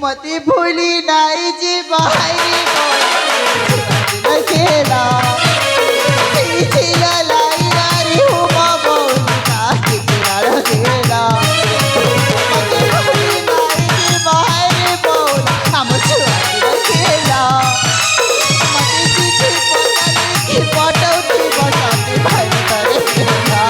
मते भूली नाई जी बाहरी खेला लाई नारी हूँ खेला मते भूली नाई जी बाहरी बोल हम छुआ खेला मते चिट्ठी पटौती बटाती भाई करे खेला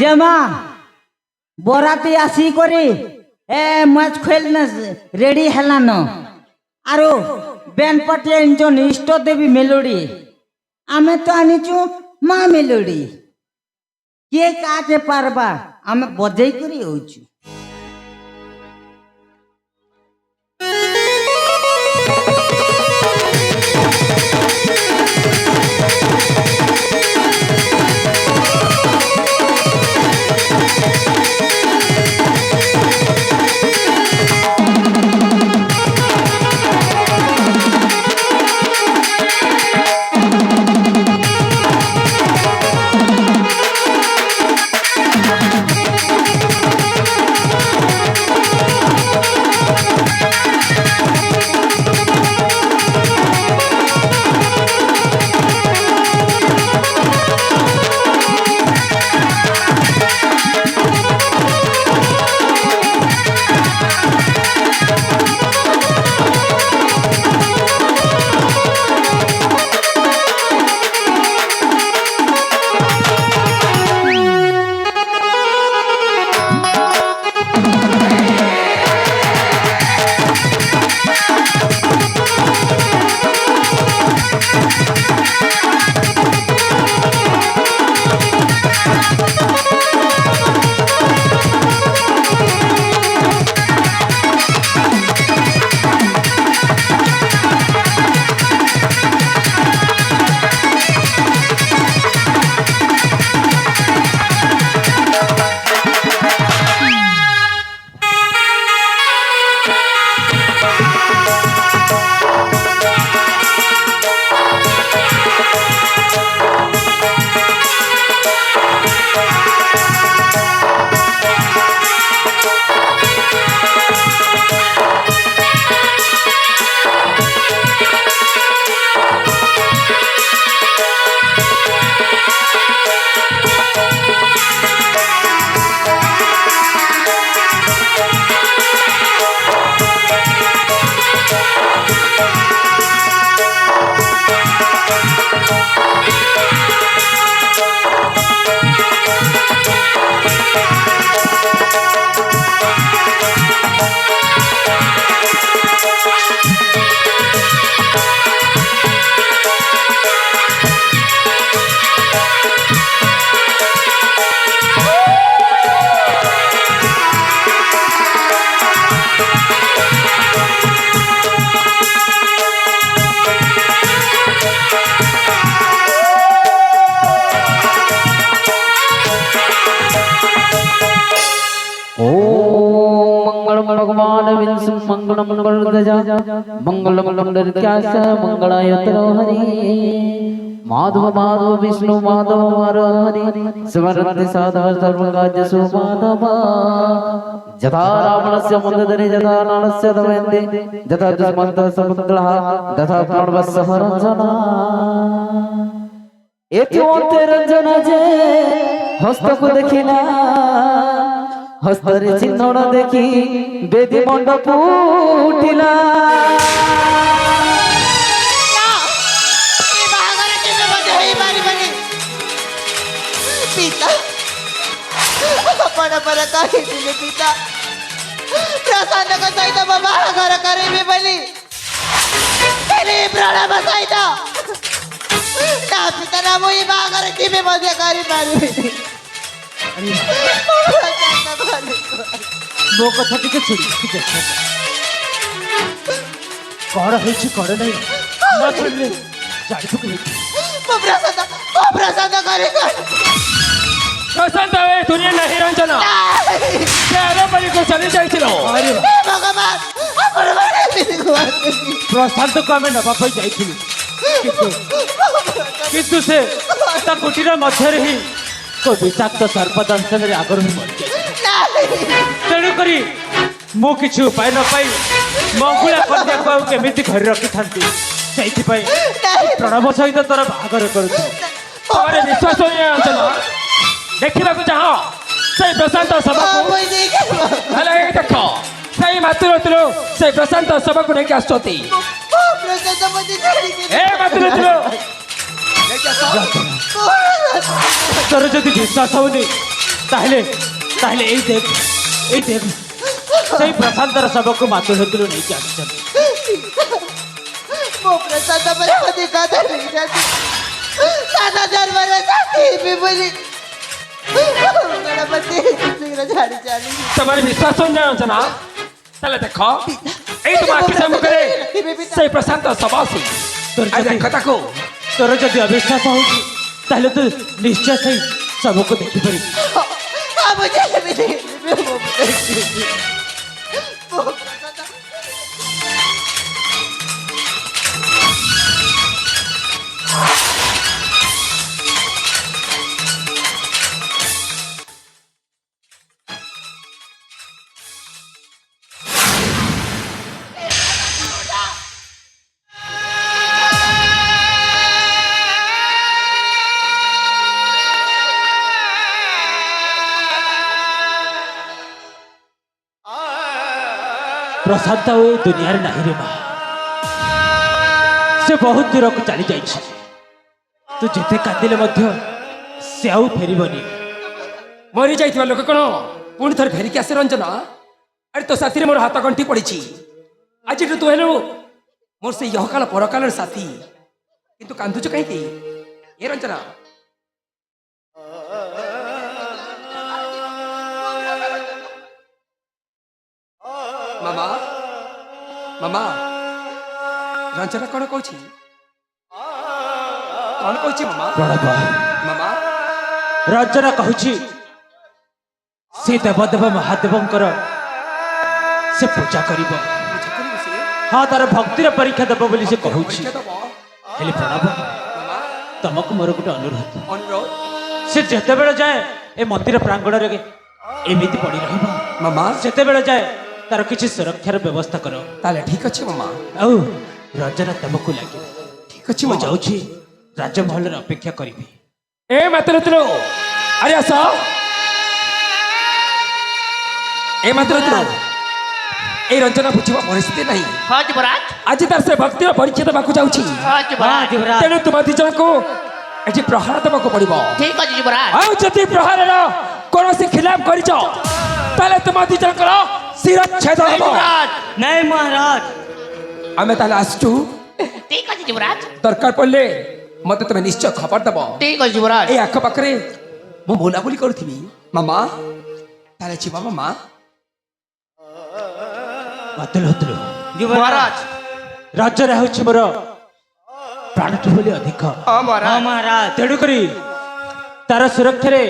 জমা বরাতে আসি করে ম্যাচ খেলনা রেডি হেলানো আর ব্যান্ড পার্টি আনছন ইষ্ট দেবী মেলোডি আমি তো আনিছু মা মেলোডি কে কাজে পারবা আমি বজাই করে হইছু मंगलम मंगलध्वजा मंगलम मंगलत्यास मंगलायतनो हरि माधव माधव विष्णु माधव हरि स्मरन्ति साधा सर्वकार्यसु माधव यथा रावणस्य मन्दरे यथा नलस्य दमयन्ति यथा दुष्मन्तः समुद्रः तथा प्रणवस्य हरञ्जना एत्योऽन्ते रञ्जना जे हस्तको देखिला हस्तरे चिन्हण देखी बेदी मंडप उठिला पिता पिता प्रसन्न को सहित बाहाघर करेबी बोली प्राण बसाई ନା ପିତା ନା ମୁଁ ଏ ବାହାଘର କେବେ ମଧ୍ୟ କରିପାରିବିନି। ଆରେ ମୋ ପ୍ରଶାନ୍ତ ଘରେ ମୋ କଥା ଟିକେ ଶୁଣିବାକୁ ଚେଷ୍ଟା କର। କଣ ହେଇଛି କଣ ନାହିଁ ନ ଶୁଣିଲେ ଜାଣିବୁ କେମିତି? ମୋ ପ୍ରଶାନ୍ତ ଘରେ ପ୍ରଶାନ୍ତ ଏ ଦୁନିଆ ନାହିଁ ରଞ୍ଜନ ସେ ଆରପାରିକୁ ଚାଲି ଯାଇছিল। ଆରେ ହେ ଭଗବାନ ଆପଣ ମାନେ ଏମିତି କୁହନ୍ତୁନି। ପ୍ରଶାନ୍ତକୁ ଆମେ ନେବା ପାଇଁ ଯାଇଥିଲୁ କିନ୍ତୁ ସେ ତା କୁଟୀର ମଧ୍ୟରେ ହିଁ କୋ ବିଷାକ୍ତ ସର୍ପଦଂଶନରେ ଆଗରୁ ହିଁ ମରିଯାଇଛି। ତେଣୁକରି ମୁଁ କିଛି ଉପାୟ ନ ପାଇ ମଙ୍ଗୁଳା କନ୍ୟାକୁ ଆଉ କେମିତି ଘରେ ରଖିଥାନ୍ତି ସେଇଥିପାଇଁ ପ୍ରଣବ ସହିତ ତୋର ବାହାଘର କରୁଛି। ତମର ବିଶ୍ୱାସ ହୁଏ ରଞ୍ଜନ ଦେଖିବାକୁ ଚାହ ସେଇ ପ୍ରଶାନ୍ତ ଶବକୁ ହେଲେ ଏଇ ଦେଖ ସେଇ ମାତୃତ୍ରୁ ସେଇ ପ୍ରଶାନ୍ତ ଶବକୁ ନେଇକି ଆସୁଛନ୍ତି। ଏ ମାତୃତ୍ରୁ ତୋର ଯଦି ବିଶ୍ୱାସ ହଉନି ତାହେଲେ ତାହେଲେ ଏଇ ଦେଖ ସେଇ ପ୍ରଶାନ୍ତର ଶବକୁ ମାତୃତ୍ରୁ ନେଇକି ଆସିଛନ୍ତି। ମୋ ପ୍ରଶାନ୍ତ ପରେ ଅଧିକ ଧରିଛନ୍ତି ସାଧା ଧର୍ମର ସାଥୀ ବି ବୋଲି ଗଣପତି ଶୀଘ୍ର ଛାଡ଼ି ଚାଲି। ତମର ବିଶ୍ୱାସ ହୁଏ ରଞ୍ଜନ ତାହେଲେ ଦେଖ ଏଇ ତୁମ ଆଖି ସମ୍ମୁଖରେ ସେଇ ପ୍ରଶାନ୍ତ ଶବ ଅଛି। ଦେଖ ତାକୁ ତୋର ଯଦି ଅବିଶ୍ୱାସ ହଉଛି ତାହେଲେ ତୁ ନିଶ୍ଚୟ ସେଇ ଶବକୁ ଦେଖିପାରିବୁ। ମୁଁ ଯେମିତି ମୋ ପ୍ରଶାନ୍ତ ପ୍ରଶାନ୍ତ ଆଉ ଏ ଦୁନିଆରେ ନାହିଁ ରେ ମା। ସେ ବହୁତ ଦୂରକୁ ଚାଲି ଯାଇଛି। ତୁ ଯେତେ କାନ୍ଦିଲେ ମଧ୍ୟ ସେ ଆଉ ଫେରିବନି। ମରି ଯାଇଥିବା ଲୋକ କଣ ପୁଣି ଥରେ ଫେରିକି ଆସେ ରଞ୍ଜନ? ଆରେ ତୋ ସାଥିରେ ମୋର ହାତ ଗଣ୍ଠି ପଡ଼ିଛି। ଆଜିଠୁ ତୁ ହେଲୁ ମୋର ସେଇ ଇହକାଳ ପରକାଳର ସାଥୀ। କିନ୍ତୁ କାନ୍ଦୁଛୁ କାହିଁକି ଏ ରଞ୍ଜନ? ମାମା ମାମା ରଞ୍ଜନ କଣ କହୁଛି? କଣ କହୁଛି ମାମା? ପ୍ରଣବ ମାମା ରଞ୍ଜନ କହୁଛି ସେ ଦେବଦେବ ମହାଦେବଙ୍କର ସେ ପୂଜା କରିବ। ବୁଝା କରିବୁ ସେ ହଁ ତାର ଭକ୍ତିର ପରୀକ୍ଷା ଦେବ ବୋଲି ସେ କହୁଛି। ପରୀକ୍ଷା ଦବ। ହେଲେ ପ୍ରଣବ ମାମା ତମକୁ ମୋର ଗୋଟେ ଅନୁରୋଧ। ଅନୁରୋଧ ସେ ଯେତେବେଳେ ଯାଏ ଏ ମନ୍ଦିର ପ୍ରାଙ୍ଗଣରେ ଏମିତି ପଡ଼ି ରହିବ। ମାମା ଯେତେବେଳେ ଯାଏ ତାର କିଛି ସୁରକ୍ଷାର ବ୍ୟବସ୍ଥା କର। ତାହେଲେ ଠିକ ଅଛି ମାମା। ଆଉ ରଞ୍ଜନ ତମକୁ ଲାଗିବ। ଠିକ ଅଛି ମୁଁ ମାମା। ଯାଉଛି ରାଜମହଲରେ ଅପେକ୍ଷା କରିବି। ଏ ମାତୃତ୍ରୁ ଆରେ ଆସ। ଏ ମାତୃତ୍ରୁ এই রঞ্জনা বুঝিবা পরিস্থিতি নাই। ହଁ ଯୁବରାଜ ଆଜି ତାର ସେ ଭକ୍ତିର ପରୀକ୍ଷା ଦେବାକୁ ଯାଉଛି। ହଁ ଯୁବରାଜ ତେଣୁ ତୁମ ଦି ଜଣଙ୍କୁ ଏଠି ପ୍ରହାର ଦେବାକୁ ପଡ଼ିବ। ଠିକ ଅଛି ଯୁବରାଜ ଆଉ ଯଦି ପ୍ରହାରର କୌଣସି ଖିଲାପ କରିଛ ତାହେଲେ ତୁମ ଦି ଜଣଙ୍କର ଶିରଚ୍ଛେଦ ହେବ। ନାଇଁ ମହାରାଜ ଆମେ ତାହେଲେ ଆସୁଛୁ। ଠିକ ଅଛି ଯୁବରାଜ ଦରକାର ପଡ଼ିଲେ ମତେ ତମେ ନିଶ୍ଚୟ ଖବର ଦେବ। ଠିକ ଅଛି ଯୁବରାଜ এই ଆଖପାଖରେ ମୁଁ ବୁଲାବୁଲି କରୁଥିବି। ମାମା ତାହେଲେ ଯିବା ମାମା। ବାତିଲ ହତଲୁ ମହାରାଜ ରାଜ୍ୟରେ ହେଉଛି ମୋର ପ୍ରାଣଠୁ ବୋଲି ଅଧିକ। ହଁ ମହାରାଜ ତେଣୁକରି ତାର ସୁରକ୍ଷାରେ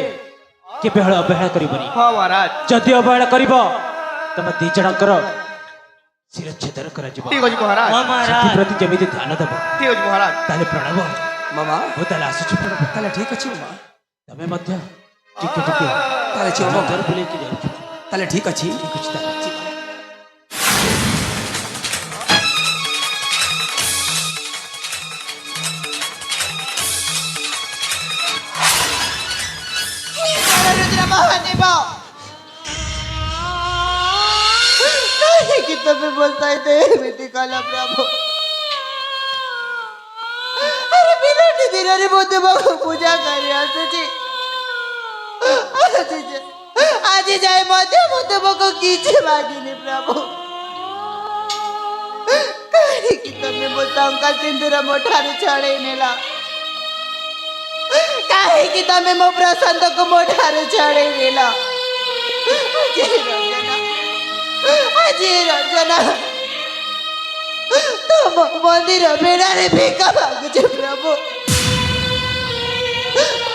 କେବେ ଅବହେଳା କରିବନି। ହଁ ମହାରାଜ ଯଦି ଅବହେଳା କରିବ ତମେ ଦି ଜଣଙ୍କର ଶିରଚ୍ଛେଦନ କରାଯିବ। ଠିକ ଅଛି ମହାରାଜ ସେଥିପ୍ରତି ଯେମିତି ଧ୍ୟାନ ଦେବ। ଠିକ ଅଛି ମହାରାଜ ତାହେଲେ ପ୍ରଣବ ମାମା ମୁଁ ତାହେଲେ ଆସୁଛି। ପ୍ରଣବ ତାହେଲେ ଠିକ ଅଛି ମାମା। ତମେ ମଧ୍ୟ ଟିକେ ଟିକେ ତାହେଲେ ଯିବ ମାମା। ଘର ବୁଲେଇକି ଯାଉଛ। ତାହେଲେ ଠିକ ଅଛି। ଠିକ ଅଛି ତାହେଲେ ରୁଦ୍ର ମହାଦେବ କାହିଁକି ତମେ ମୋ ସହିତ ଏମିତି କଲ ପ୍ରଭୁ? ଆରେ ବିରାଟ ଦିନରେ ମୁଁ ତୁମକୁ ପୂଜା କରି ଆସୁଛି। ଆଜି ଯାଏ ମଧ୍ୟ ମୁଁ ତୁମକୁ କିଛି ମାଗିନି ପ୍ରଭୁ। କାହିଁକି ତମେ ମୋ ଟଙ୍କା ସିନ୍ଦୁର ମୋ ଠାରୁ ଛଡ଼େଇ ନେଲ? କାହିଁକି ତମେ ମୋ ପ୍ରଶାନ୍ତକୁ ମୋ ଠାରୁ ଛଡ଼େଇ ନେଲ? ଆଜି ରଞ୍ଜନା ତମ ମନ୍ଦିର ବେড়ାରେ ଭିକ ମାଗୁଛି ପ୍ରଭୁ।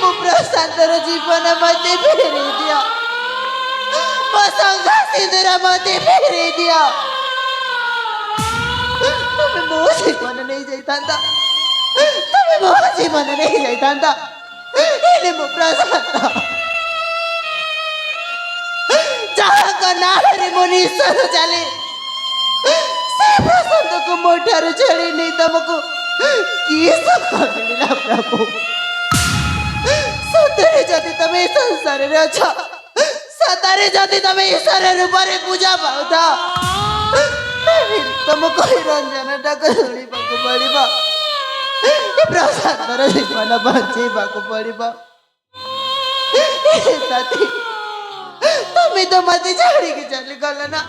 ମୋ ପ୍ରଶାନ୍ତର ଜୀବନ ମତେ ଫେରେଇ ଦିଅ, ମୋ ସଙ୍ଗ ସିନ୍ଦୁର ମତେ ଫେରେଇ ଦିଅ। ତମେ ମୋ ଜୀବନ ନେଇ ଯାଇଥାନ୍ତ, ତମେ ମୋ ଜୀବନ ନେଇ ଯାଇଥାନ୍ତ, ହେଲେ ମୋ ପ୍ରଶାନ୍ତ ଯାହାଙ୍କ ନାଁରେ ମୋ ନିଶ୍ୱାସ ଚାଲେ ସେ ପ୍ରଶାନ୍ତକୁ ମୋ ଠାରୁ ଛଡ଼େଇ ନେଇ ତମକୁ କି ସୁଖ ମିଳିଲା ପ୍ରଭୁ? ସତରେ ଯଦି ତମେ ଏ ସଂସାରରେ ଅଛ, ସତରେ ଯଦି ତମେ ଈଶ୍ୱର ରୂପରେ ପୂଜା ପାଉଥ, ତମକୁ ଏ ରଞ୍ଜନଟାକୁ ଶୁଣିବାକୁ ପଡ଼ିବ, ଏ ପ୍ରଶାନ୍ତର ଜୀବନ ବଞ୍ଚେଇବାକୁ ପଡ଼ିବ। ସାଥୀ, ତମେ ତ ମତେ ଛାଡ଼ିକି ଚାଲିଗଲ ନା,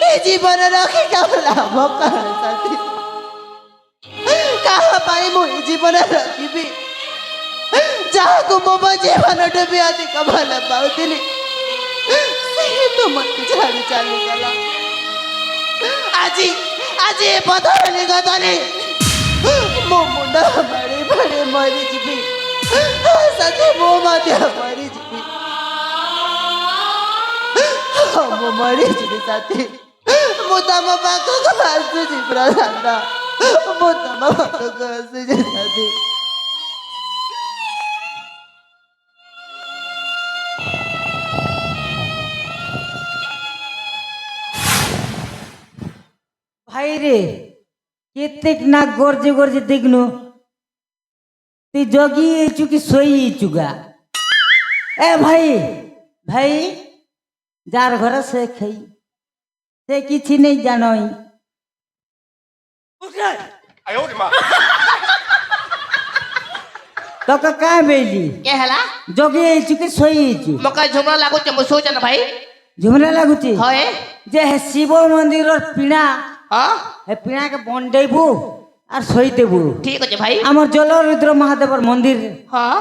ଏ ଜୀବନ ରଖି କାମ ଲାଭ କଣ ସାଥୀ? କାହା ପାଇଁ ମୁଁ ଏ ଜୀବନ ରଖିବି ଯାହାକୁ ମୁଁ ମୋ ଜୀବନଠୁ ବି ଅଧିକ ଭଲ ପାଉଥିଲି, ସେ ତ ମତେ ଛାଡ଼ି ଚାଲିଗଲା। ଆଜି ଆଜି ଏ ପଥର ନିକଟରେ ମୋ ମୁଣ୍ଡ ବାଡ଼େଇ ବାଡ଼େଇ ମରିଯିବି, ସାଥୀ ମୁଁ ମଧ୍ୟ ମରିଯିବି। ମୁଁ ମରିଯିବି ସାଥୀ, ମୁଁ ତମ ପାଖକୁ ଆସୁଛି ପ୍ରଶାନ୍ତ, ମୁଁ ତମ ପାଖକୁ ଆସୁଛି ସାଥୀ। ভাই রে কেতেক না গর্জে গর্জে দেখনু তুই জগি এইছু কি শোই এইছু গা? এ ভাই ভাই, যার ঘরে সে খাই সে কিছু নেই জানই। তোকে কাঁ বেলি কে হেলা জগি এইছু কি শোই এইছু? মকা ঝুমরা লাগুছে, ମୁଁ ଶୋଇଛ ନା ଭାଇ? ঝুমরা লাগুছি হয় যে হে শিব মন্দিরের পিণা, হ্যাঁ হে পিণাকে বন্ডেইবু আর শোই দেবু। ঠিক আছে ভাই। আমার জলরুদ্র মহাদেবর মন্দির হ্যাঁ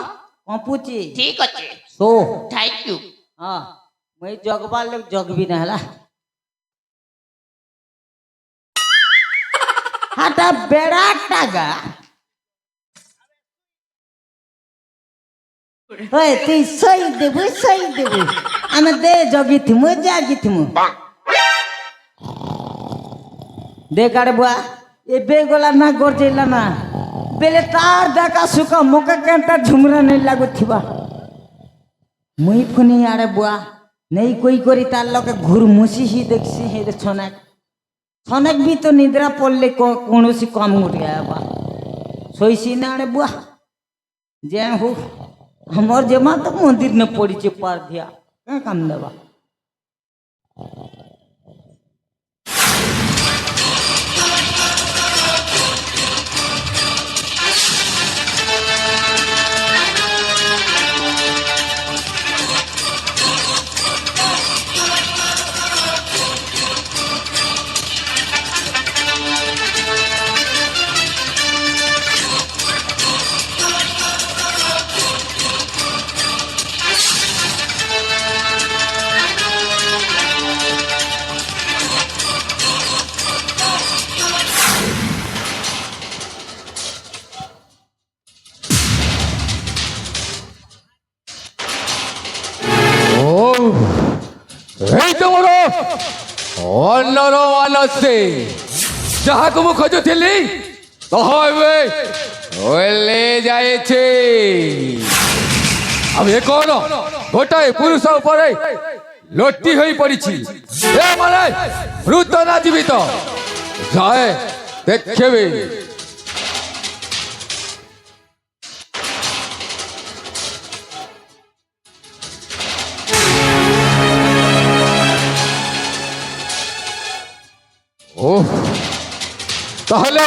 কঁপুছি ঠিক আছে, সো থ্যাংক ইউ। হ্যাঁ মুই জগবার লোক জগবি না হেলা। হাটা বেড়াটা গা ওই তুই সই দেবু আমি দে জগিথিমু জাগিথিমু দে কাড়ে বুয়া এবে গলা না গরজেলা না বেলে তার দেখা সুখ মোকে কেনটা ঝুমরা নেই লাগুথিবা মুই ফুনি আড়ে বুয়া নেই কই করি তার লকে ঘুর মুসিহি দেখছি হে ছনেক ছনেক বি তো নিদ্রা পড়লে কৌশি কম উঠে বা শইছি না আড়ে বুয়া যে হু আমার যেমা তো মন্দির নে পড়িছে পার দিয়া কাম দেবা। এই তো মোর অন্যর মানসে যাহাକୁ ମୁଁ ଖୋଜୁଥିଲି ତାହା ଏବେ ওলে যাইছে। আমি এ কোন গোটাଏ পুরুষ উপরে লটি হয়ে পড়িছি, এ মানে মৃত না জীবিত যায় দেখবে। ও তাহলে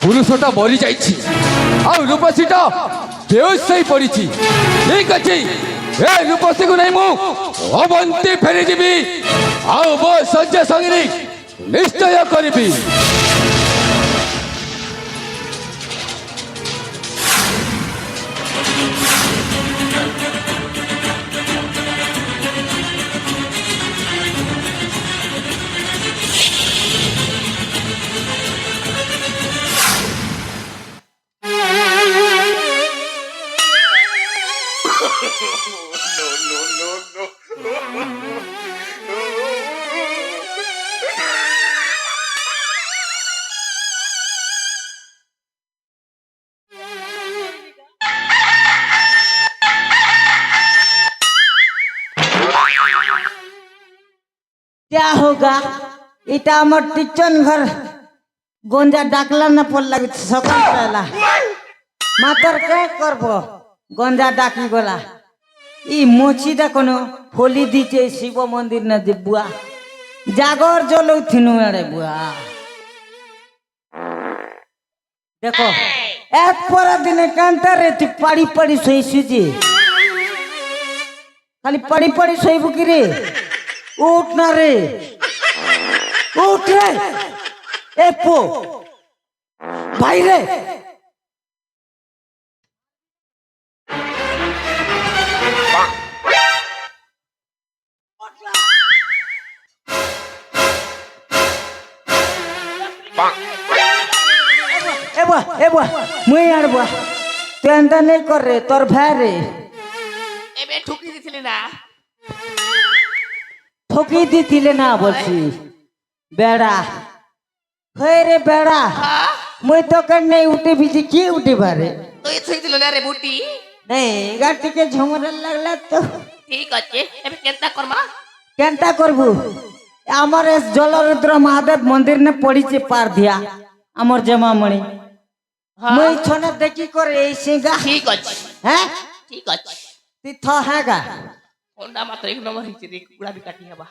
পুরুষটা মরি যাইছি আর রূপসীটা বেউস হয়ে পড়িছি। ঠিক আছে, এ রূপসীকে নেই মু অবন্তি ফেরি যাবি ଆଉ ମୋ ସଞ୍ଜୟ ସଙ୍ଗରେ ନିଶ୍ଚୟ କରିବି। क्या होगा এটা আমার টিচন ঘর গঞ্জা ডাকলা না পড়লা সকাল বেলা মাতার কে করব গঞ্জা ডাকি গলা ই মোচিটা কোনো হোলি দিছে শিব মন্দির না যে বুয়া জাগর জ্বলৌ থিনু আরে বুয়া দেখো এক পরা দিনে কান্তারে তুই পাড়ি পাড়ি শুইছি খালি পাড়ি পাড়ি শুইব কি রে উঠ না রে উঠ রে এ পো বাইরে মুই আর বুয়া তুই এনতা নেই কর রে তোর ভাই রে এবে ঠুকি দিছিলি না ঠকি দিছিলে না বলছি বেড়া হয়ে রে বেড়া মুই তো কার নেই উঠে বিজি কি উঠে পারে তুই ছুই দিল না রে বুটি নেই গাটিকে ঝমরা লাগলা তো ঠিক আছে এবে কেনতা করমা কেনটা করবু আমার জলরুদ্র মহাদেব মন্দির নে পড়িছে পার দিয়া আমার জমামণি মুই ছনে দেখি করে এই সিঙ্গা ঠিক আছে হ্যাঁ ঠিক আছে তুই থ হ্যাঁ গা ফোনটা মাত্র এক নম্বর হিচে রে কুড়া বি কাটি হবা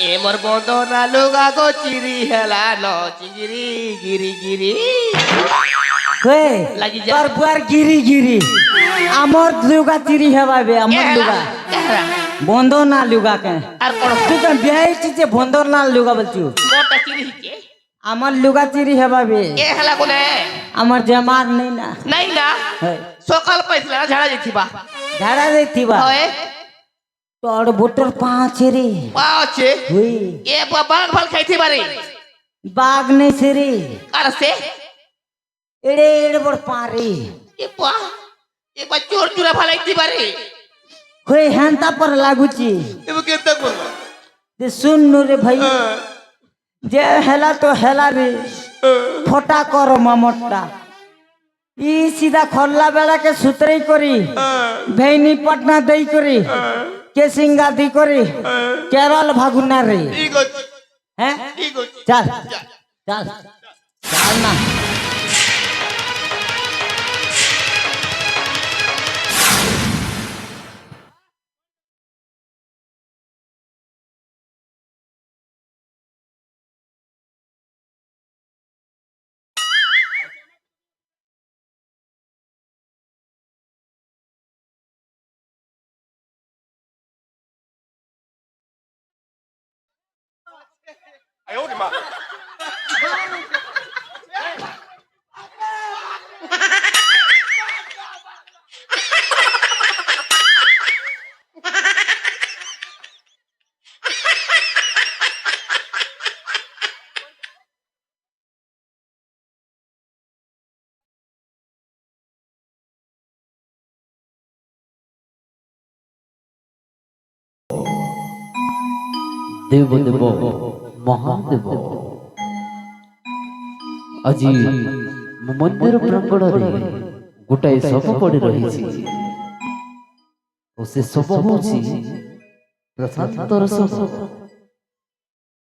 এ মোর বদনা লুগা গো চিরি হেলা ন চিরি গিরি গিরি হে লাগি যা। তোর বুয়ার গিরি গিরি আমার লুগা চিরি হেবাবে আমার লুগা বন্ধ না লুগা কে আর কোন তুই কেন বিয়াইছি যে বন্ধ না লুগা বলছু মোটা চিরি হিচে আমার লুগা চিরি হেবাবে এ হেলা কোনে আমার জামার নেই না নাই না হ্যাঁ সকাল পাইছিলা না ঝাড়া যাইতিবা ঝাড়া দেখিবা হয় তোর বুটোর পাঁচে রে পাছে হুই এ বাঘ ভাল খাইতে পারে বাঘ নেই সে রে কার সে এড়ে এড়ে বড় পারে এ বা চোর চুরা ভালাইতে পারে হয়ে হ্যান্তা পর লাগুছি এবে কেনতা করলা যে শুন রে ভাই যে হেলা তো হেলা রে ফোটা কর মামটটা ই সিধা খল্লা বেড়াকে সুতরাই করি ভেইনি পটনা দেই করি কেসিঙ্গা দি করি কেরল ভাগুনা রে ঠিক আছে হ্যাঁ ঠিক আছে চল চল চল না দেব দেব মহাদেব আজি মନ୍ଦିର ପ୍ରାଙ୍ଗଣରେ ଗୋଟାଏ ଶବ ପଡ଼ି ରହିଛି ଓ ସେ ଶବ ହେଉଛି ପ୍ରଶାନ୍ତର ଶବ।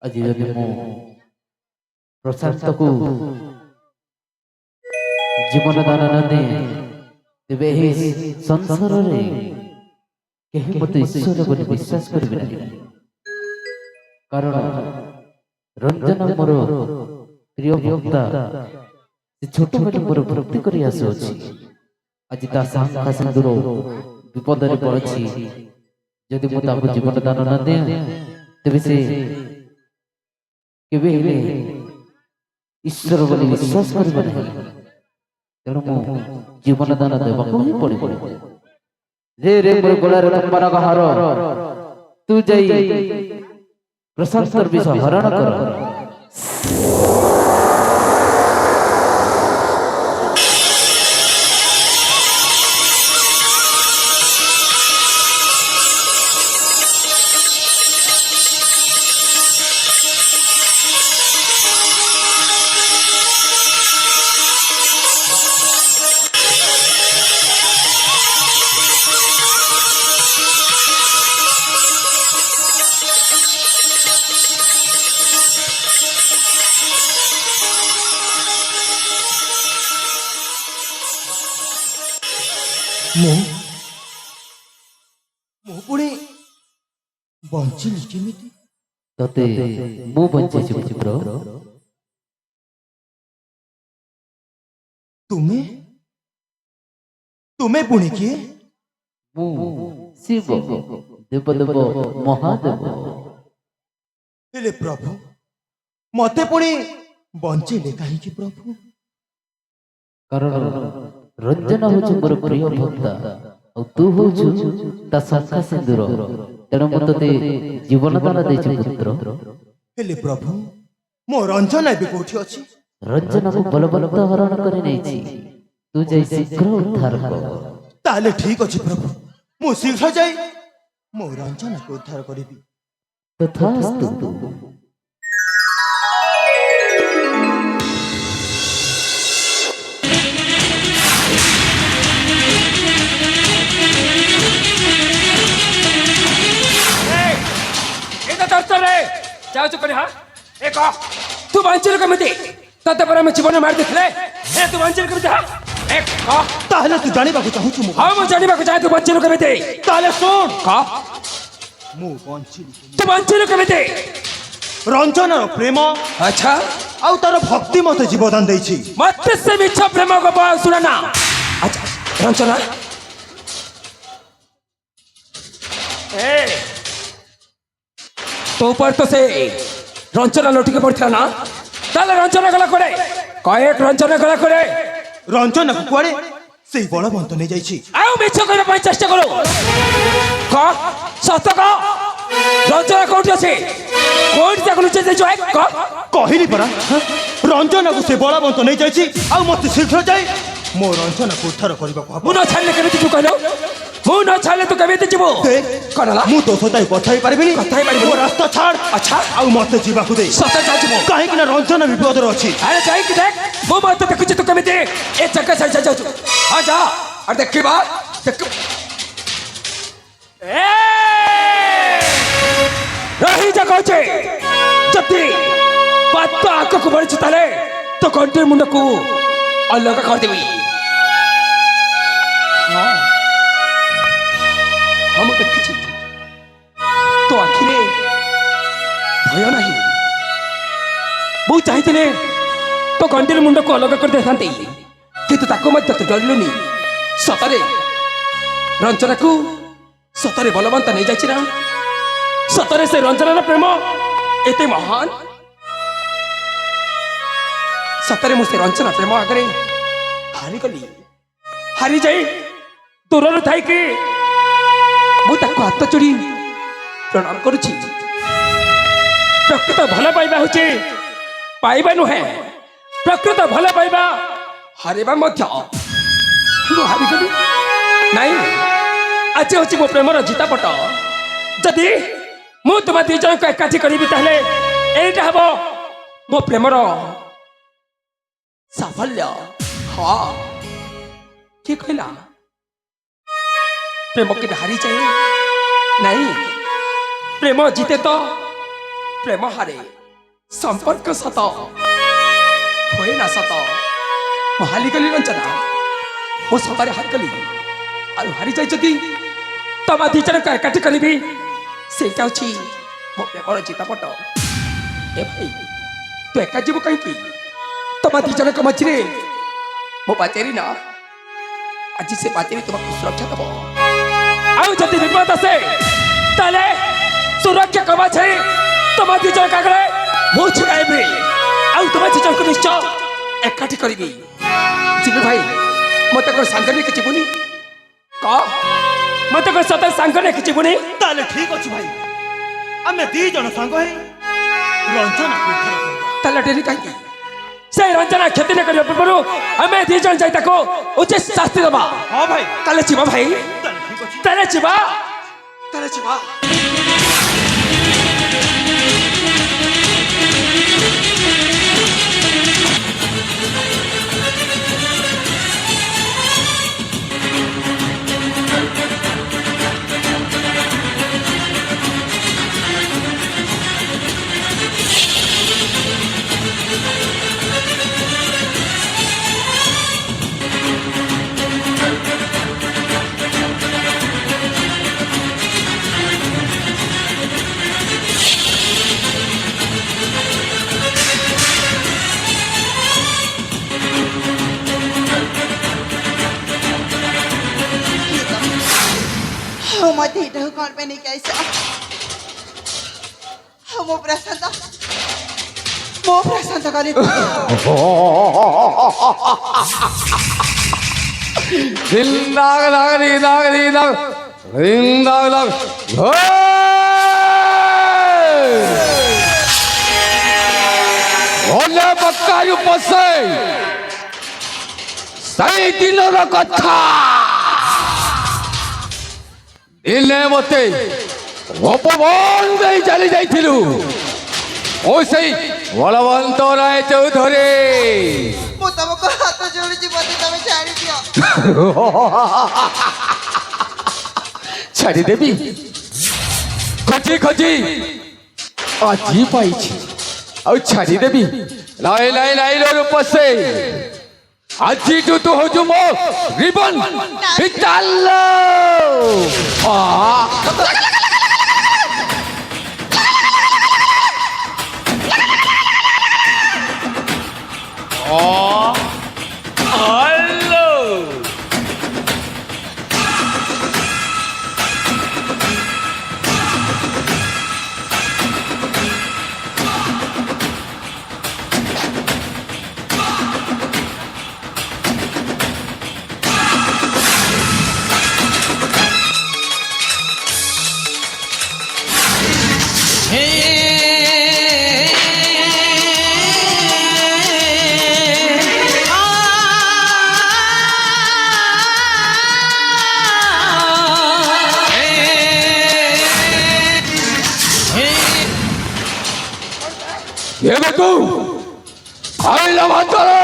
ଆଜି ଯଦି ମୁଁ ପ୍ରଶାନ୍ତକୁ ଜୀବନ ଦାନ ନ ଦିଏ ତେବେ ଏହି ସଂସାରରେ କେହି ମୋତେ ଈଶ୍ୱର ବୋଲି ବିଶ୍ୱାସ କରିବେ ନାହିଁ। କାରଣ ରଞ୍ଜନ ମୋର ପ୍ରିୟ ଭକ୍ତା, ସେ ଛୋଟବେଳୁ ମୋର ଭକ୍ତି କରି ଆସୁଅଛି। ଆଜି ତା ସାଙ୍ଗା ସିନ୍ଦୁର ବିପଦରେ ପଡ଼ିଛି। ଯଦି ମୁଁ ତାକୁ ଜୀବନ ଦାନ ନ ଦିଏ ତେବେ ସେ କେବେ ହେଲେ ଈଶ୍ୱର ବୋଲି ବିଶ୍ୱାସ କରିବ ନାହିଁ। ତେଣୁ ମୁଁ ଜୀବନ ଦାନ ଦେବାକୁ ହିଁ ପଡ଼ିବ। ରେ ରେ ମୋର ଗୋଳାରେ ତମ୍ବାର ହାର, ତୁ ଯାଇ ପ୍ରଶାନ୍ତର ବିଷ ହରଣ କର। ମୁଁ ମୁଁ ପୁଣି ବଞ୍ଚିଲି କେମିତି? ତତେ ମୁଁ ବଞ୍ଚେଇଛି ପୁତ୍ର। ତୁମେ ତୁମେ ପୁଣି କିଏ? ମୁଁ ଶିବ, ଦେବଦେବ ମହାଦେବ। ହେଲେ ପ୍ରଭୁ ମତେ ପୁଣି ବଞ୍ଚେଇଲେ କାହିଁକି ପ୍ରଭୁ? କାରଣ ରଞ୍ଜନ ହଉଛି ମୋର ପ୍ରିୟ ଭକ୍ତା, ଆଉ ତୁ ହଉଛୁ ତା ଶଙ୍ଖା ସିନ୍ଦୁର। ତେଣୁ ମୁଁ ତତେ ଜୀବନ ଦାନ ଦେଇଛି ପୁତ୍ର। ହେଲେ ପ୍ରଭୁ ମୋ ରଞ୍ଜନ ଏବେ କୋଉଠି ଅଛି? ରଞ୍ଜନକୁ ବଳବନ୍ତ ହରଣ କରି ନେଇଛି। ତୁ ଯାଇ ଶୀଘ୍ର ଉଦ୍ଧାର କର। ତାହେଲେ ଠିକ ଅଛି ପ୍ରଭୁ, ମୁଁ ଶୀଘ୍ର ଯାଇ ମୋ ରଞ୍ଜନକୁ ଉଦ୍ଧାର କରିବି। ତଥାସ୍ତୁ। ଯାଉଛୁ କରି ହଁ ଏ କହ ତୁ ବଞ୍ଚିଲୁ କେମିତି? ତତେ ପରେ ଆମେ ଜୀବନ ମାରି ଦେଇଥିଲେ ଏ ତୁ ବଞ୍ଚିଲୁ କେମିତି? ହଁ ଏ କହ। ତାହେଲେ ତୁ ଜାଣିବାକୁ ଚାହୁଁଛୁ ମୁଁ? ହଁ ମୁଁ ଜାଣିବାକୁ ଚାହେଁ ତୁ ବଞ୍ଚିଲୁ କେମିତି? ତାହେଲେ ଶୁଣ, କହ ମୁଁ ବଞ୍ଚିଲି ତୁ ବଞ୍ଚିଲୁ କେମିତି? ରଞ୍ଜନର ପ୍ରେମ ଆଚ୍ଛା ଆଉ ତାର ଭକ୍ତି ମତେ ଜୀବଦାନ ଦେଇଛି। ମତେ ସେ ମିଛ ପ୍ରେମ ଗପ ଶୁଣା ନା। ଆଚ୍ଛା ରଞ୍ଚନା ଏ तो ऊपर तो से रंजना लौटी के पड़ता ना। ताले रंजना गला करे कয়েক रंजना गला करे ରଞ୍ଜନକୁ କୁଆଡେ ସେଇ ବଳବନ୍ତ ନେଇଯାଇଛି। ଆଉ ମିଛ କରିବା ପାଇଁ ଚେଷ୍ଟା କରୁ। କ ସତ କ ରଞ୍ଜନା କୋଉଠି ଅଛି? କୋଉଠି ତାକୁ ଲୁଚେଇ ଦେଇଛୁ? କ କହିଲି ପରା ରଞ୍ଜନକୁ ସେ ବଳବନ୍ତ ନେଇଯାଇଛି। ଆଉ ମତେ ଶୀଘ୍ର ଯାଇ ମୋ ରଞ୍ଜନକୁ ଉଦ୍ଧାର କରିବାକୁ ହବ। ମୁଁ ନ ଛାଡ଼ିଲେ କେମିତି ତୁ କହିଲୁ? ମୁଁ ନ ଛାଡ଼ିଲେ ତୁ କେମିତି ଯିବୁ? କଣ ହେଲା? ମୁଁ ତୋ ସହିତ କଥା ହେଇପାରିବିନି। କଥା ହେଇପାରିବିନି? ମୋ ରାସ୍ତା ଛାଡ। ଆଚ୍ଛା ଆଉ ମତେ ଯିବାକୁ ଦେ। ସତ ଯାଉଛି ମୁଁ। କାହିଁକି ନା ରଞ୍ଜନ ବିପଦରେ ଅଛି। ଆରେ ଯାଇକି ଦେখ ମୁଁ ମତେ ଦେଖୁଛି ତୁ କେମିତି ଏ ଜାଗା ଛାଡ଼ି ଯାଉଛୁ। ହଁ ଯା ଆରେ ଦେଖିବା ଦେଖ ରହିଯା କହୁଛି। ଯଦି ବାତ ଆଗକୁ ବଢିଛୁ ତାହେଲେ ତ ଗଣ୍ଠି ମୁଣ୍ଡକୁ ଅଲଗା କରିଦେବି। ହଁ ହଁ ମୁଁ ଦେଖିଛି ତୋ ଆଖିରେ ଭୟ ନାହିଁ। ମୁଁ ଚାହିଁଥିଲେ ତ ଗଣ୍ଡିର ମୁଣ୍ଡକୁ ଅଲଗା କରିଦେଇଥାନ୍ତି, କିନ୍ତୁ ତାକୁ ମଧ୍ୟ ତୁ ଡରିଲୁନି। ସତରେ ରଞ୍ଜନାକୁ ସତରେ ବଳବନ୍ତ ନେଇଯାଇଛି ନା? ସତରେ ସେ ରଞ୍ଜନାର ପ୍ରେମ ଏତେ ମହାନ? ସତରେ ମୁଁ ସେ ରଞ୍ଜନା ପ୍ରେମ ଆଗରେ ହାରିଗଲି। ହାରିଯାଇ ଦୂରରୁ ଥାଇକି ମୁଁ ତାକୁ ହାତ ଯୋଡ଼ି ପ୍ରଣାମ କରୁଛି। ପ୍ରକୃତ ଭଲ ପାଇବା ହେଉଛି ପାଇବା ନୁହେଁ, ପ୍ରକୃତ ଭଲ ପାଇବା ହାରିବା ମଧ୍ୟ। ମୁଁ ହାରିଗଲି ନାଇଁ, ଆଜି ହେଉଛି ମୋ ପ୍ରେମର ଜିତାପଟ। ଯଦି ମୁଁ ତୁମ ଦି ଜଣଙ୍କୁ ଏକାଠି କରିବି ତାହେଲେ ଏଇଟା ହେବ ମୋ ପ୍ରେମର ସାଫଲ୍ୟ। ହଁ କିଏ କହିଲା ପ୍ରେମ କେବେ ହାରିଯାଏ? ନାଇଁ, ପ୍ରେମ ଜିତେ ତ ପ୍ରେମ ହାରେ। ସମ୍ପର୍କ ସତ ହୁଏ ନା ସତ। ମୁଁ ହାରିଗଲି ରଞ୍ଜନା, ମୁଁ ସତରେ ହାରିଗଲି। ଆଉ ହାରିଯାଇ ଯଦି ତମ ଦି ଜଣଙ୍କୁ ଏକାଠି କରିବି ସେଇଟା ହେଉଛି ମୋ ପ୍ରେମର ଜିତାପଟ। ଏ ଭାଇ ତୁ ଏକା ଯିବୁ କାହିଁକି? ତମ ଦି ଜଣଙ୍କ ମଝିରେ ମୋ ପାଚେରୀ ନା, ଆଜି ସେ ପାଚେରୀ ତୁମକୁ ସୁରକ୍ଷା ଦେବ। ଆଉ ଯଦି ବିପଦ ଆସେ ତାହେଲେ ସୁରକ୍ଷା କବଚ ହେଇ ତମ ଦି ଜଣଙ୍କ ଆଗରେ ମୁଁ ଛିଡ଼ାଇବି। ଆଉ ତୁମ ଦି ଜଣଙ୍କୁ ନିଶ୍ଚୟ ଏକାଠି କରିବି। ଯିବି ଭାଇ, ମତେ କ'ଣ ସାଙ୍ଗ ନେଇକି ଯିବୁନି? କହ ମତେ କ'ଣ ସତରେ ସାଙ୍ଗ ନେଇକି ଯିବୁନି? ତାହେଲେ ଠିକ ଅଛି ଭାଇ, ଆମେ ଦି ଜଣ ସାଙ୍ଗ ହେଇ ରଞ୍ଜନାକୁ ଉଦ୍ଧାର କରିବା। ତାହେଲେ ଡେରି କାହିଁକି? সেই রঞ্জনা କ୍ଷତି ନ କରିବା ପୂର୍ବରୁ ଆମେ ଦି ଜଣ ଯାଇ ତାକୁ ଉଚିତ ଶାସ୍ତି ଦେବା। ହଁ ଭାଇ, ତାହେଲେ ଯିବା ଭାଇ, ତାହେଲେ ଠିକ ଅଛି। ତାହେଲେ ଯିବା, ତାହେଲେ ଯିବା। ଏଠାକୁ କ'ଣ ପାଇଁ ନେଇକି ଆଇଛ? ମୋ ପ୍ରଶାନ୍ତ କରି Dindag, dag, dindag, dindag. Dindag, dag. Ole bakkayu pasay. Sai dinor katha. Dile mote. Gopabon dei chali jaithilu. Oi sei Balwant রায় চৌধুরী ମୁଁ ତମକୁ ହାତ ଯୋଡୁଛି ମୋତେ ତମେ ଛାଡ଼ି ଦିଅ। ছাড়ি দেবি খোঁজি খোঁজি আজি পাইছি ଆଉ ଛାଡ଼ି ଦେବି লাই লাই লাইল রূপসে আজি তু হজু মো রিবন বিতাল তু খাইলা ভাতরে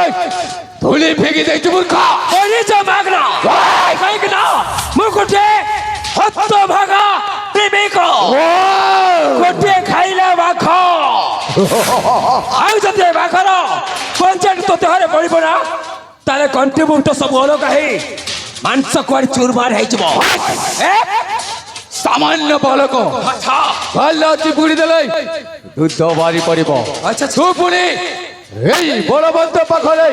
ধুলি ফেকি দেইছু মূর্খা ପରିଚୟ ମାଗନା କାହିଁକି ନା ମୁଁ ଗୋଟିଏ ହତ ଭାଗା ପ୍ରେମିକ ଗୋଟିଏ ଖାଇଲା ବାଘ ଆଉ ଯଦି ଏ ବାଘର ପଞ୍ଚାୟତ ତୋ ଦେହରେ ପଡ଼ିବ ନା ତାହେଲେ କଣ୍ଟ୍ରିବ୍ୟୁଟ ସବୁ ଅଲଗା ହେଇ ମାଂସ କୁଆଡ଼େ ଚୁରମାର ହେଇଯିବ সামান্য বালক ଆଚ୍ଛା ভাল অতি পুড়ি দেলে দুধ বাড়ি পড়িব আচ্ছা তু পুଣି এই বলবন্ত পাখরে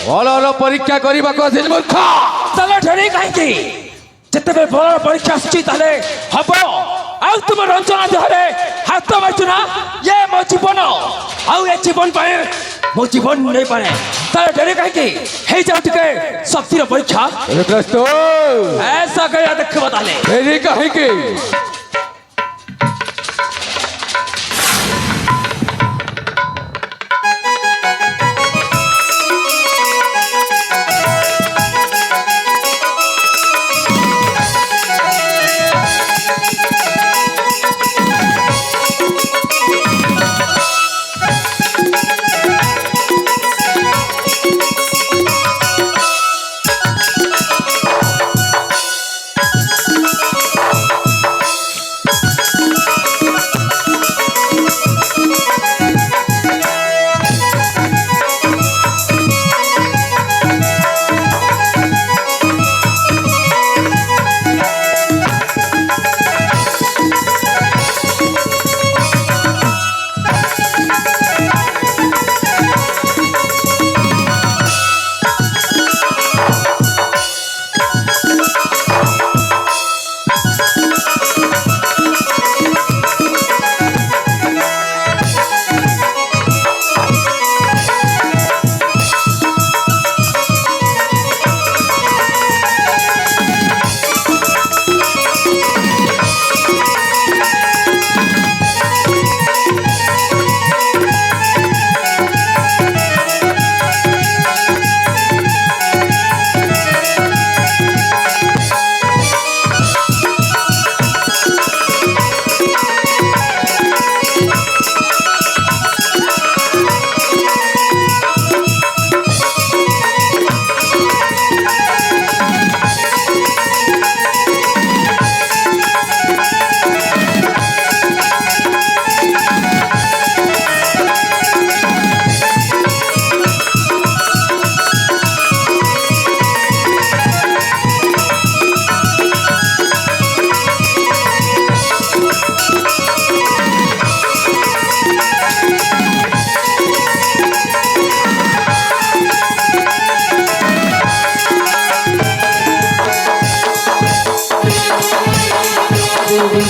বলর পরীক্ষা କରିବାକୁ ଆସିল মূর্খ ତାହେଲେ ଢେରି କାହିଁକି ଯେତେବେଳେ ବଳର ପରୀକ୍ଷା ଆସୁଛି ତାହେଲେ ହବ ଆଉ ତୁମ ରଞ୍ଚନା ଦେହରେ ହାତ ମାରୁଛୁ ନା ଇଏ ମୋ ଜୀବନ ଆଉ ଏ ଜୀବନ ପାଇଁ ମୋ ଜୀବନ ନେଇପାରେ ତାହେଲେ ଢେରି କାହିଁକି ହେଇଯାଉ ଟିକେ ଶକ୍ତିର ପରୀକ୍ଷା ପ୍ରସ୍ତୁତ ऐसा କରିବା ଦେଖିବ ତାହେଲେ ଫେରି କାହିଁକି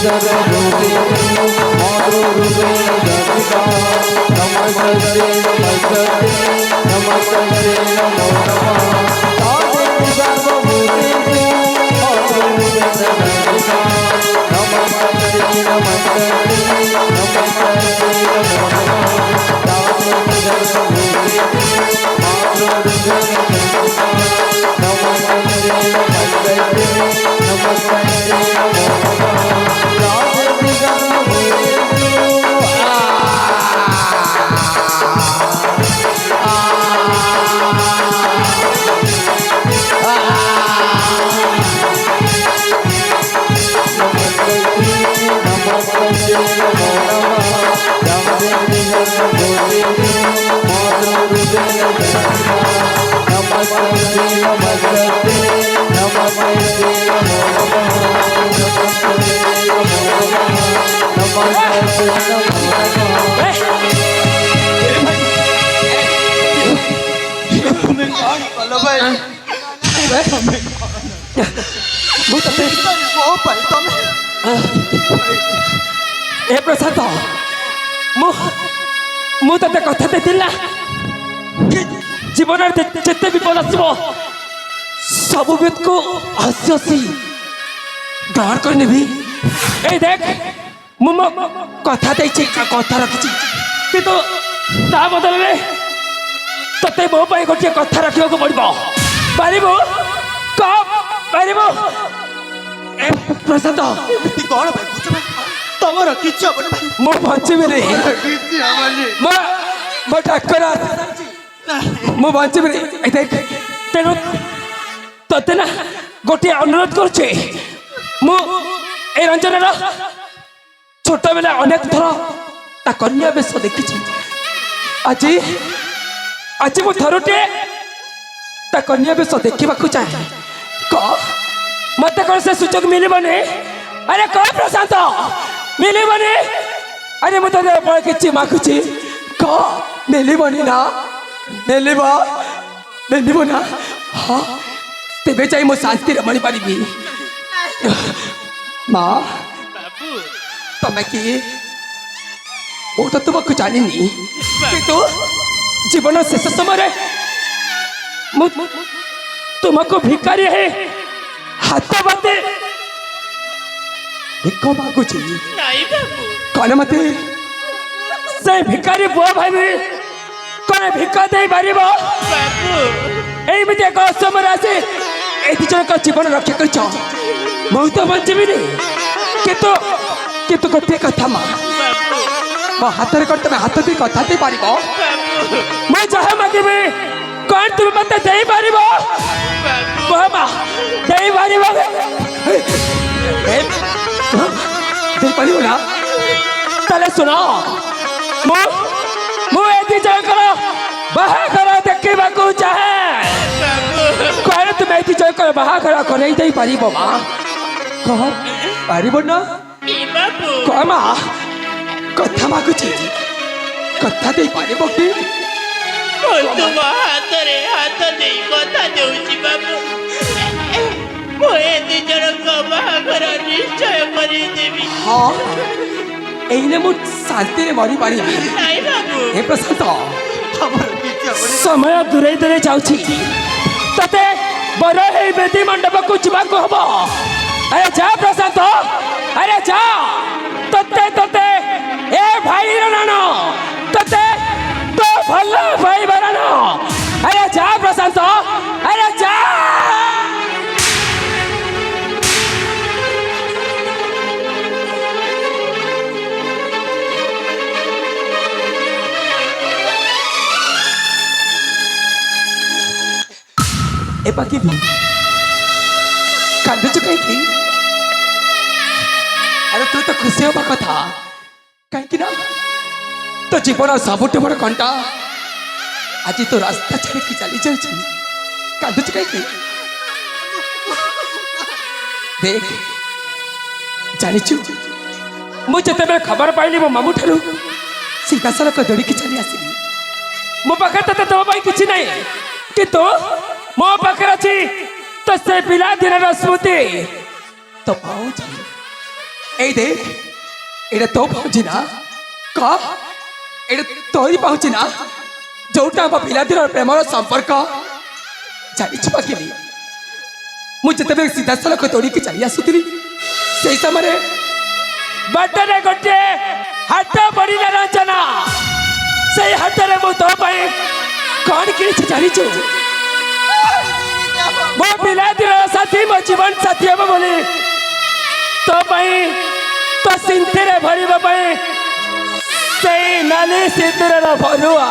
सर्वभूतेषु मातृरूपेण दर्शिता नमस्ते नमो नमः तादेवी सर्वभूतेषु मातृरूपेण दर्शिता नमस्ते नमो नमः तादेवी सर्वभूतेषु मातृरूपेण दर्शिता ए प्रशांत मु तते कथा देथिला कि जीवन जेते विपद आसो सब विपद को हसी हसी ग्रहण कर नेबी ए देख मु कथा देछि कथा रखिछि किंतु ता बदल में तते मो पाई गोटे कथा रखियो को पड़बो पारिबो का पारिबो ए प्रशांत कौन भाई बुझ तमर किछ हबन भाई मो बंचिबे रे किछ हबनी मो डाक्टर मो बंचिबे रे ए देख तेनु तते ना गोटे अनुरोध करछे मु ए रंजनर छोट बेला अनेक थर ता कन्या बेश देखिछि आज आज मो थरुटे ता कन्या बेश देखिबा को चाहे क मते कोन से सुजोग मिलिबने अरे कह प्रशांत मिलिबने अरे मु तते पळ किछि माखुछि क मिलिबनी ना मिलिबो ना हां तेबे चाहि मो शांति रे मणि पारिबी मां तमे कि वो तो तुमको जानिनी किंतु जीवन शेष समय तुमको भिकारी है हाथ बाते भिख मागुची कौन मते से भिकारी बुआ भाई कौन भिख दे पारिब एमती एक समय आसे एति जन जीवन रक्षा कर बहुत बंचबी किंतु किंतु गोटे कथा माँ मो हाथ में कर हाथ दे कथा दे पार मैं जहाँ मांगे कौन तुम मत दे पार कह माँ दे पार ना ताले सुनो मुझे जगह बाहाघर देखा चाहे कौन तुम ये जगह बाहाघर कर पार माँ कह पार ना कह माँ कथा मागुची कथा दे पारे बकी तुम हाथ रे हाथ दे कथा देउची बाबू मोए निजर को बाहाघर निश्चय करी देबी हां एइने मु शांति रे मरी पारी नाही बाबू हे प्रशांत हमर किछ हबनी समय दूरे दूरे जाउची तते बर हे बेदी मंडप को जिबा को हबो अरे जा प्रशांत अरे जा तते तते ए भाई रानो तते तो भला भाई बरानो अरे जा प्रशांत अरे जा ए बाकी भी कांदे चुकाई थी अरे तू तो खुशी होगा कथा कहीं ना तो जीवन सबुठ बड़ कंटा आज तो रास्ता छाड़ी चली जाऊँ कांदुच कहीं देख जानिचु मुझे खबर पाइली मो मामू ठारू सिंहासन को दौड़ी चली आसली मो पाखे तो देवा किसी ना किंतु मो पाखे अच्छी तो से पिला दिन स्मृति तो पाऊँ এই দেখ এটা তো পাଉଛି না ক এটা তোରି ପାଉଛି ନା ଯୋଉଟା ଆମ ପିଲାଦିନର ପ୍ରେମର ସମ୍ପର୍କ ଜାଣିଛୁ ପାକିଲି ମୁଁ ଯେତେବେଳେ ସିଧାସଳଖ ଦୌଡ଼ିକି ଚାଲି ଆସୁଥିଲି ସେଇ ସମୟରେ ବାଟରେ ଗୋଟିଏ ହାଟ ପଡ଼ିଲା ରଞ୍ଚନା ସେଇ ହାଟରେ ମୁଁ ତୋ ପାଇଁ କ'ଣ କିଣିଛି ଜାଣିଛୁ ମୋ ପିଲାଦିନର ସାଥୀ ମୋ ଜୀବନ ସାଥୀ ହେବ ବୋଲି ତୋ ପାଇଁ ତୋ ସିନ୍ଥିରେ ଭରିବା ପାଇଁ ସେଇ ନାଲି ସିନ୍ଦୁରର ଭରୁଆ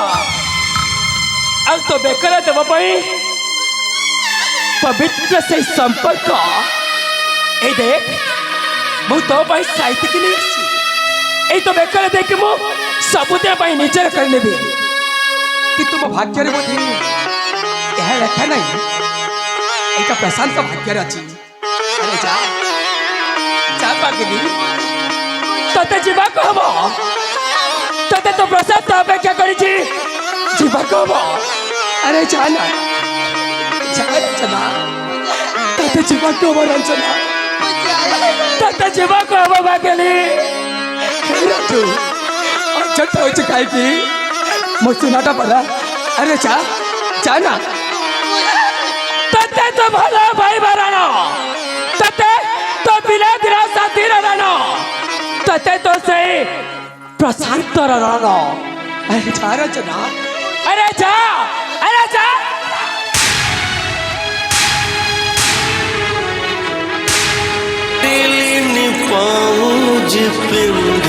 ଆଉ ତୋ ବେକରେ ଦେବା ପାଇଁ ପବିତ୍ର ସେଇ ସମ୍ପର୍କ ଏଇ ଦେଖ ମୁଁ ତୋ ପାଇଁ ସାଇତିକି ନେଇ ଆସିଛି ଏଇ ତୋ ବେକରେ ଦେଇକି ମୁଁ ସବୁଦିନ ପାଇଁ ନିଜର କରିନେବି କିନ୍ତୁ ମୋ ଭାଗ୍ୟରେ ବୋଧେ ଏହା ଲେଖା ନାହିଁ ଏଇଟା ପ୍ରଶାନ୍ତ ଭାଗ୍ୟରେ ଅଛି ଆରେ ଯା ଯା ପାଗିଲି ତତେ ଯିବାକୁ ହବ ତତେ ତ ପ୍ରଶାନ୍ତ ଅପେକ୍ଷା କରିଛି ଯିବାକୁ ହବ ଆରେ ଯା ନା ଯା ରଞ୍ଚନା ତତେ ଯିବାକୁ ହବ ରଞ୍ଚନା ତତେ ଯିବାକୁ ହବ ପାଗିଲି ରଞ୍ଚୁ ଅଞ୍ଚଟ ହଉଛି କାହିଁକି ମୋ ସୁନାଟା ପରା ଆରେ ଯା ଯା ନା ତତେ ତ ଭଲ ପାଇବା ରାଣ ତତେ ତ ପିଲାଦିନ ସାଥୀର ରାଣ ତତେ ତ ସେଇ ପ୍ରଶାନ୍ତର ରାଣ ଆରେ ଯା ରଞ୍ଚନା ଆରେ ଯା ଆରେ ଯା पाऊज पे